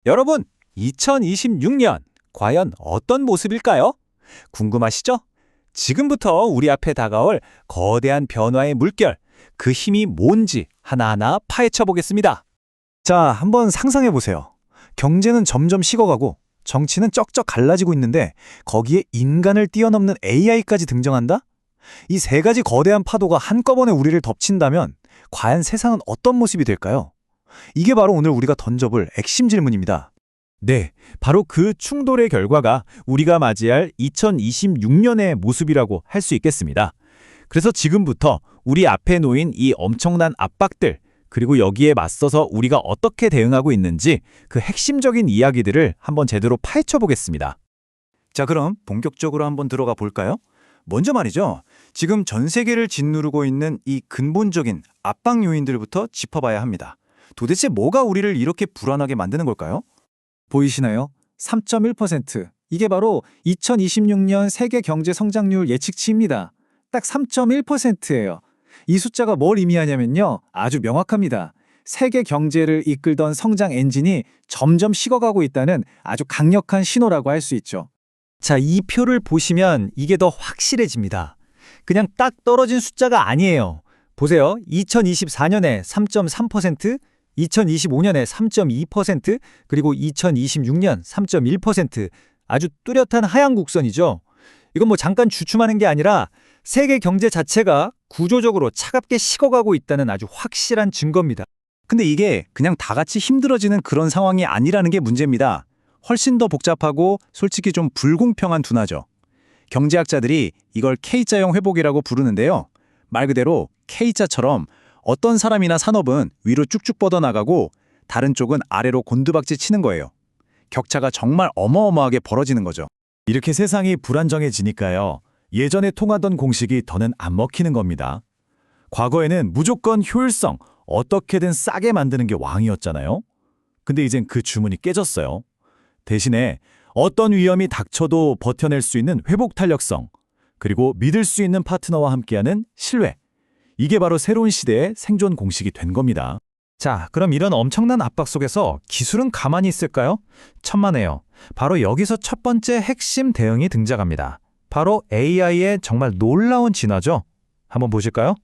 여러분, 2026년 과연 어떤 모습일까요? 궁금하시죠? 지금부터 우리 앞에 다가올 거대한 변화의 물결, 그 힘이 뭔지 하나하나 파헤쳐 보겠습니다. 자, 한번 상상해 보세요. 경제는 점점 식어가고 정치는 쩍쩍 갈라지고 있는데 거기에 인간을 뛰어넘는 AI까지 등장한다? 이 세 가지 거대한 파도가 한꺼번에 우리를 덮친다면 과연 세상은 어떤 모습이 될까요? 이게 바로 오늘 우리가 던져볼 핵심 질문입니다. 네, 바로 그 충돌의 결과가 우리가 맞이할 2026년의 모습이라고 할 수 있겠습니다. 그래서 지금부터 우리 앞에 놓인 이 엄청난 압박들, 그리고 여기에 맞서서 우리가 어떻게 대응하고 있는지 그 핵심적인 이야기들을 한번 제대로 파헤쳐 보겠습니다. 자, 그럼 본격적으로 한번 들어가 볼까요? 먼저 말이죠. 지금 전 세계를 짓누르고 있는 이 근본적인 압박 요인들부터 짚어봐야 합니다. 도대체 뭐가 우리를 이렇게 불안하게 만드는 걸까요? 보이시나요? 3.1%. 이게 바로 2026년 세계 경제 성장률 예측치입니다. 딱 3.1%예요. 이 숫자가 뭘 의미하냐면요. 아주 명확합니다. 세계 경제를 이끌던 성장 엔진이 점점 식어가고 있다는 아주 강력한 신호라고 할 수 있죠. 자, 이 표를 보시면 이게 더 확실해집니다. 그냥 딱 떨어진 숫자가 아니에요. 보세요. 2024년에 3.3%, 2025년에 3.2%, 그리고 2026년 3.1%. 아주 뚜렷한 하향 곡선이죠. 이건 뭐 잠깐 주춤하는 게 아니라 세계 경제 자체가 구조적으로 차갑게 식어가고 있다는 아주 확실한 증거입니다. 근데 이게 그냥 다 같이 힘들어지는 그런 상황이 아니라는 게 문제입니다. 훨씬 더 복잡하고 솔직히 좀 불공평한 둔화죠. 경제학자들이 이걸 K자형 회복이라고 부르는데요. 말 그대로 K자처럼 어떤 사람이나 산업은 위로 쭉쭉 뻗어나가고 다른 쪽은 아래로 곤두박질 치는 거예요. 격차가 정말 어마어마하게 벌어지는 거죠. 이렇게 세상이 불안정해지니까요. 예전에 통하던 공식이 더는 안 먹히는 겁니다. 과거에는 무조건 효율성, 어떻게든 싸게 만드는 게 왕이었잖아요. 근데 이젠 그 주문이 깨졌어요. 대신에 어떤 위험이 닥쳐도 버텨낼 수 있는 회복 탄력성, 그리고 믿을 수 있는 파트너와 함께하는 신뢰. 이게 바로 새로운 시대의 생존 공식이 된 겁니다. 자, 그럼 이런 엄청난 압박 속에서 기술은 가만히 있을까요? 천만에요. 바로 여기서 첫 번째 핵심 대응이 등장합니다. 바로 AI의 정말 놀라운 진화죠. 한번 보실까요?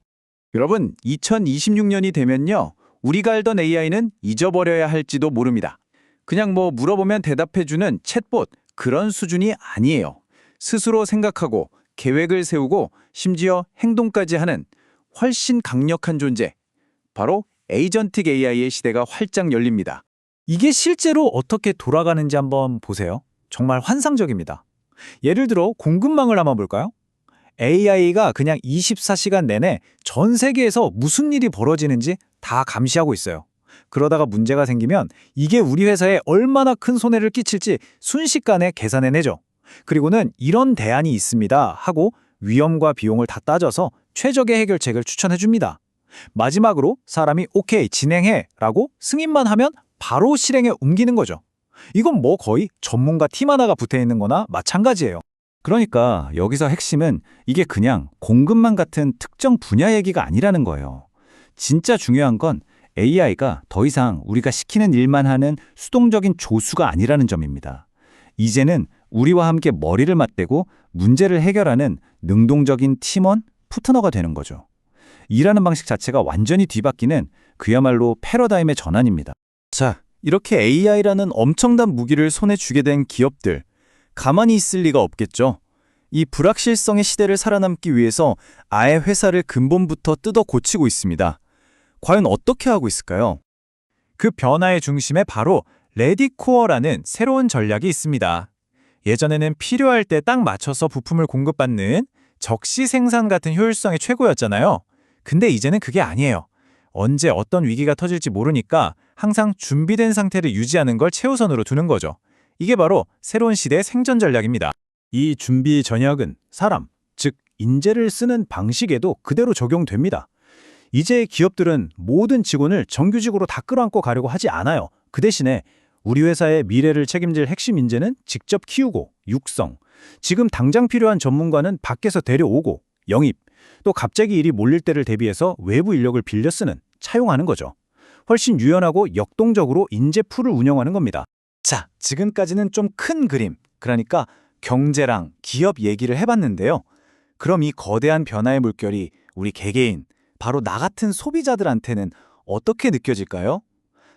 여러분, 2026년이 되면요. 우리가 알던 AI는 잊어버려야 할지도 모릅니다. 그냥 뭐 물어보면 대답해주는 챗봇, 그런 수준이 아니에요. 스스로 생각하고 계획을 세우고 심지어 행동까지 하는 훨씬 강력한 존재. 바로 에이전틱 AI의 시대가 활짝 열립니다. 이게 실제로 어떻게 돌아가는지 한번 보세요. 정말 환상적입니다. 예를 들어 공급망을 한번 볼까요? AI가 그냥 24시간 내내 전 세계에서 무슨 일이 벌어지는지 다 감시하고 있어요. 그러다가 문제가 생기면 이게 우리 회사에 얼마나 큰 손해를 끼칠지 순식간에 계산해내죠. 그리고는 이런 대안이 있습니다 하고 위험과 비용을 다 따져서 최적의 해결책을 추천해줍니다. 마지막으로 사람이 오케이 진행해 라고 승인만 하면 바로 실행에 옮기는 거죠. 이건 뭐 거의 전문가 팀 하나가 붙어있는 거나 마찬가지예요. 그러니까 여기서 핵심은 이게 그냥 공급망 같은 특정 분야 얘기가 아니라는 거예요. 진짜 중요한 건 AI가 더 이상 우리가 시키는 일만 하는 수동적인 조수가 아니라는 점입니다. 이제는 우리와 함께 머리를 맞대고 문제를 해결하는 능동적인 팀원, 파트너가 되는 거죠. 일하는 방식 자체가 완전히 뒤바뀌는 그야말로 패러다임의 전환입니다. 자, 이렇게 AI라는 엄청난 무기를 손에 쥐게 된 기업들, 가만히 있을 리가 없겠죠. 이 불확실성의 시대를 살아남기 위해서 아예 회사를 근본부터 뜯어 고치고 있습니다. 과연 어떻게 하고 있을까요? 그 변화의 중심에 바로 레디코어라는 새로운 전략이 있습니다. 예전에는 필요할 때 딱 맞춰서 부품을 공급받는 적시 생산 같은 효율성이 최고였잖아요. 근데 이제는 그게 아니에요. 언제 어떤 위기가 터질지 모르니까 항상 준비된 상태를 유지하는 걸 최우선으로 두는 거죠. 이게 바로 새로운 시대의 생존 전략입니다. 이 준비 전략은 사람, 즉 인재를 쓰는 방식에도 그대로 적용됩니다. 이제 기업들은 모든 직원을 정규직으로 다 끌어안고 가려고 하지 않아요. 그 대신에 우리 회사의 미래를 책임질 핵심 인재는 직접 키우고 육성, 지금 당장 필요한 전문가는 밖에서 데려오고 영입, 또 갑자기 일이 몰릴 때를 대비해서 외부 인력을 빌려 쓰는, 차용하는 거죠. 훨씬 유연하고 역동적으로 인재 풀을 운영하는 겁니다. 자, 지금까지는 좀 큰 그림, 그러니까 경제랑 기업 얘기를 해봤는데요. 그럼 이 거대한 변화의 물결이 우리 개개인, 바로 나 같은 소비자들한테는 어떻게 느껴질까요?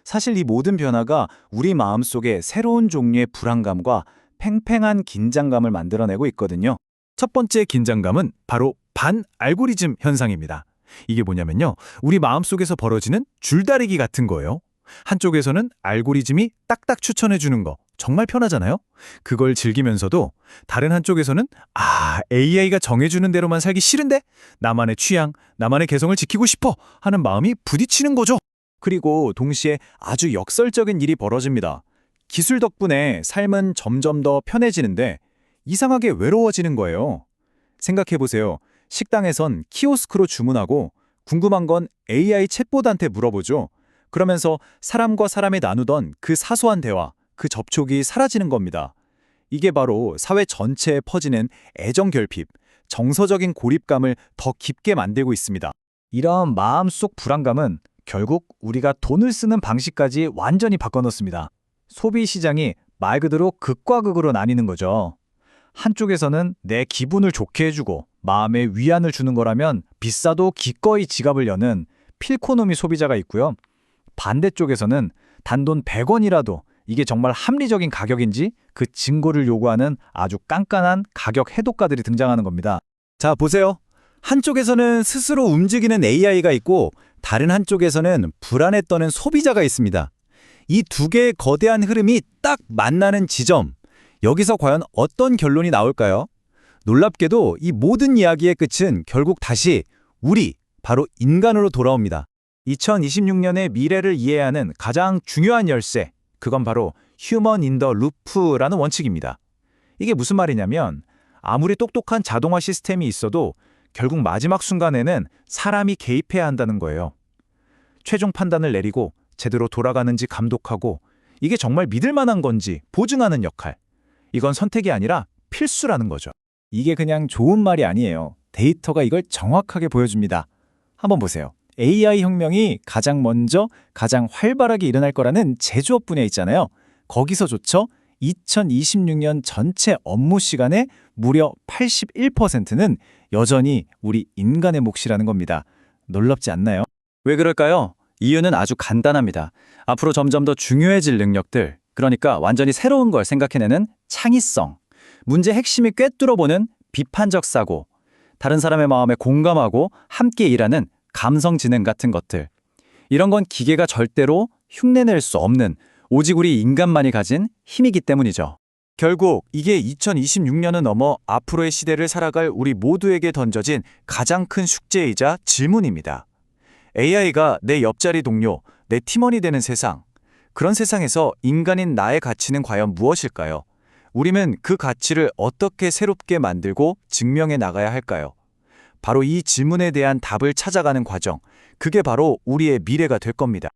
사실 이 모든 변화가 우리 마음속에 새로운 종류의 불안감과 팽팽한 긴장감을 만들어내고 있거든요. 첫 번째 긴장감은 바로 반알고리즘 현상입니다. 이게 뭐냐면요. 우리 마음속에서 벌어지는 줄다리기 같은 거예요. 한쪽에서는 알고리즘이 딱딱 추천해주는 거 정말 편하잖아요. 그걸 즐기면서도 다른 한쪽에서는 AI가 정해주는 대로만 살기 싫은데 나만의 취향, 나만의 개성을 지키고 싶어 하는 마음이 부딪히는 거죠. 그리고 동시에 아주 역설적인 일이 벌어집니다. 기술 덕분에 삶은 점점 더 편해지는데 이상하게 외로워지는 거예요. 생각해보세요. 식당에선 키오스크로 주문하고 궁금한 건 AI 챗봇한테 물어보죠. 그러면서 사람과 사람이 나누던 그 사소한 대화, 그 접촉이 사라지는 겁니다. 이게 바로 사회 전체에 퍼지는 애정 결핍, 정서적인 고립감을 더 깊게 만들고 있습니다. 이런 마음속 불안감은 결국 우리가 돈을 쓰는 방식까지 완전히 바꿔놓습니다. 소비 시장이 말 그대로 극과 극으로 나뉘는 거죠. 한쪽에서는 내 기분을 좋게 해주고 마음에 위안을 주는 거라면 비싸도 기꺼이 지갑을 여는 필코노미 소비자가 있고요. 반대쪽에서는 단돈 100원이라도 이게 정말 합리적인 가격인지 그 증거를 요구하는 아주 깐깐한 가격 해독가들이 등장하는 겁니다. 자, 보세요. 한쪽에서는 스스로 움직이는 AI가 있고 다른 한쪽에서는 불안에 떠는 소비자가 있습니다. 이 두 개의 거대한 흐름이 딱 만나는 지점. 여기서 과연 어떤 결론이 나올까요? 놀랍게도 이 모든 이야기의 끝은 결국 다시 우리, 바로 인간으로 돌아옵니다. 2026년의 미래를 이해하는 가장 중요한 열쇠, 그건 바로 휴먼 인 더 루프라는 원칙입니다. 이게 무슨 말이냐면 아무리 똑똑한 자동화 시스템이 있어도 결국 마지막 순간에는 사람이 개입해야 한다는 거예요. 최종 판단을 내리고 제대로 돌아가는지 감독하고 이게 정말 믿을 만한 건지 보증하는 역할. 이건 선택이 아니라 필수라는 거죠. 이게 그냥 좋은 말이 아니에요. 데이터가 이걸 정확하게 보여줍니다. 한번 보세요. AI 혁명이 가장 먼저 가장 활발하게 일어날 거라는 제조업 분야에 있잖아요. 거기서조차 2026년 전체 업무 시간의 무려 81%는 여전히 우리 인간의 몫이라는 겁니다. 놀랍지 않나요? 왜 그럴까요? 이유는 아주 간단합니다. 앞으로 점점 더 중요해질 능력들, 그러니까 완전히 새로운 걸 생각해내는 창의성, 문제 핵심이 꿰뚫어보는 비판적 사고, 다른 사람의 마음에 공감하고 함께 일하는 감성지능 같은 것들. 이런 건 기계가 절대로 흉내낼 수 없는 오직 우리 인간만이 가진 힘이기 때문이죠. 결국 이게 2026년은 넘어 앞으로의 시대를 살아갈 우리 모두에게 던져진 가장 큰 숙제이자 질문입니다. AI가 내 옆자리 동료, 내 팀원이 되는 세상. 그런 세상에서 인간인 나의 가치는 과연 무엇일까요? 우리는 그 가치를 어떻게 새롭게 만들고 증명해 나가야 할까요? 바로 이 질문에 대한 답을 찾아가는 과정, 그게 바로 우리의 미래가 될 겁니다.